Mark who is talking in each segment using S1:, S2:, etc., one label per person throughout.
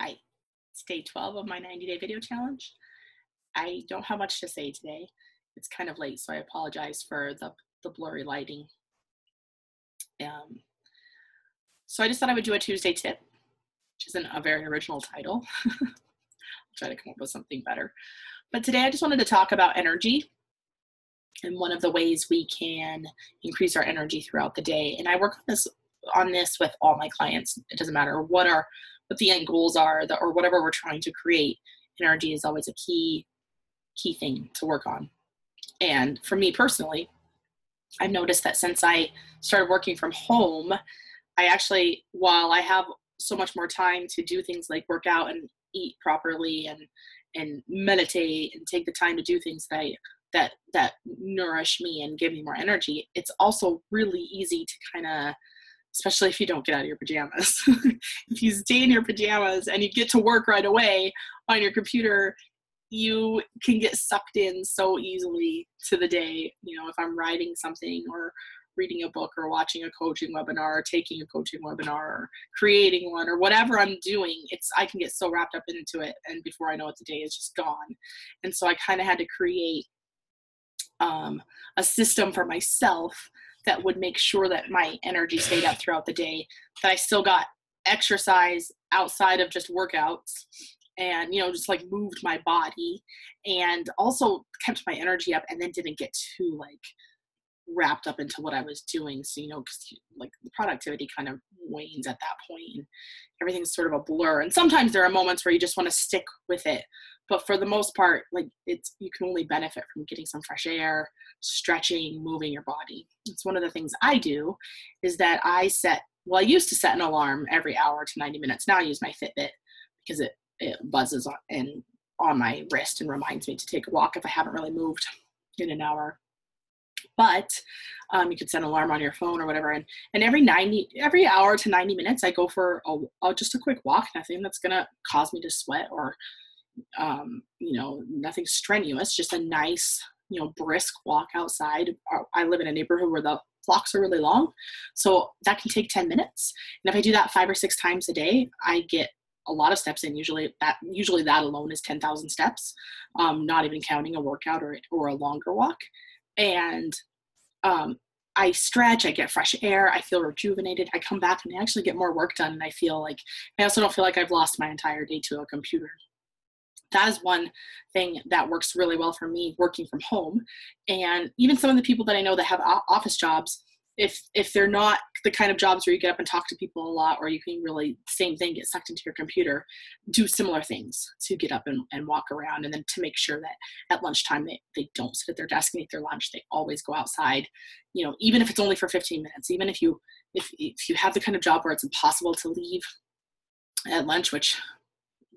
S1: Hi, it's day 12 of my 90-day video challenge. I don't have much to say today. It's kind of late, so I apologize for the blurry lighting. Um, so I just thought I would do a Tuesday tip, which isn't a very original title. I'll try to come up with something better. But today I just wanted to talk about energy and one of the ways we can increase our energy throughout the day. And I work on this with all my clients. It doesn't matter what the end goals are, or whatever we're trying to create. Energy is always a key thing to work on. And for me personally, I've noticed that since I started working from home, I actually, while I have so much more time to do things like work out and eat properly and meditate and take the time to do things that nourish me and give me more energy, it's also really easy to kind of, especially if you don't get out of your pajamas. If you stay in your pajamas and you get to work right away on your computer, you can get sucked in so easily to the day. You know, if I'm writing something or reading a book or watching a coaching webinar or taking a coaching webinar or creating one or whatever I'm doing, I can get so wrapped up into it. And before I know it, the day is just gone. And so I kind of had to create a system for myself that would make sure that my energy stayed up throughout the day, that I still got exercise outside of just workouts and, just like moved my body and also kept my energy up and then didn't get too like wrapped up into what I was doing. So, because like the productivity kind of wanes at that point and everything's sort of a blur. And sometimes there are moments where you just want to stick with it. But for the most part, you can only benefit from getting some fresh air, stretching, moving your body. It's one of the things I do is that I used to set an alarm every hour to 90 minutes. Now I use my Fitbit because it buzzes on my wrist and reminds me to take a walk if I haven't really moved in an hour. But you could set an alarm on your phone or whatever. And every hour to 90 minutes, I go for just a quick walk, nothing that's going to cause me to sweat or, nothing strenuous, just a nice, brisk walk outside. I live in a neighborhood where the blocks are really long. So that can take 10 minutes. And if I do that 5 or 6 times a day, I get a lot of steps in. Usually that alone is 10,000 steps, not even counting a workout or a longer walk. And I stretch, I get fresh air, I feel rejuvenated, I come back and I actually get more work done, and I also don't feel like I've lost my entire day to a computer. That is one thing that works really well for me working from home. And even some of the people that I know that have office jobs, if they're not the kind of jobs where you get up and talk to people a lot, or you can really, same thing, get sucked into your computer, do similar things to get up and walk around. And then to make sure that at lunchtime, they don't sit at their desk and eat their lunch. They always go outside, even if it's only for 15 minutes, even if you have the kind of job where it's impossible to leave at lunch, which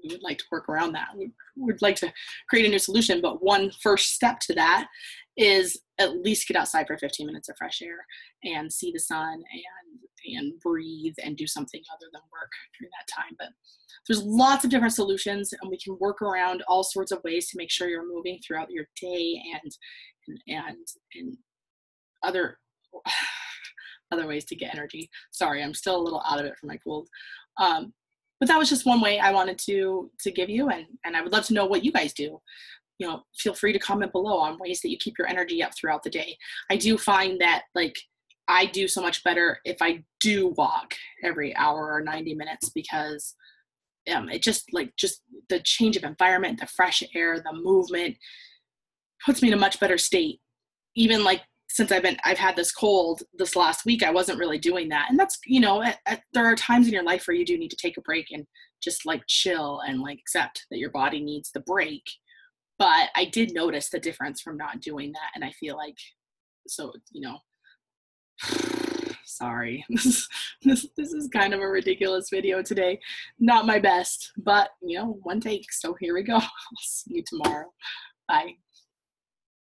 S1: we would like to work around that. We would like to create a new solution, but one first step to that is at least get outside for 15 minutes of fresh air and see the sun and breathe and do something other than work during that time. But there's lots of different solutions, and we can work around all sorts of ways to make sure you're moving throughout your day and other ways to get energy. Sorry, I'm still a little out of it from my cold. But that was just one way I wanted to give you, and I would love to know what you guys do. Feel free to comment below on ways that you keep your energy up throughout the day. I do find that I do so much better if I do walk every hour or 90 minutes because it just the change of environment, the fresh air, the movement puts me in a much better state. Even since I've had this cold this last week, I wasn't really doing that. And that's, there are times in your life where you do need to take a break and just chill and accept that your body needs the break. But I did notice the difference from not doing that. And I feel sorry, this is kind of a ridiculous video today. Not my best, but one take. So here we go. I'll see you tomorrow. Bye.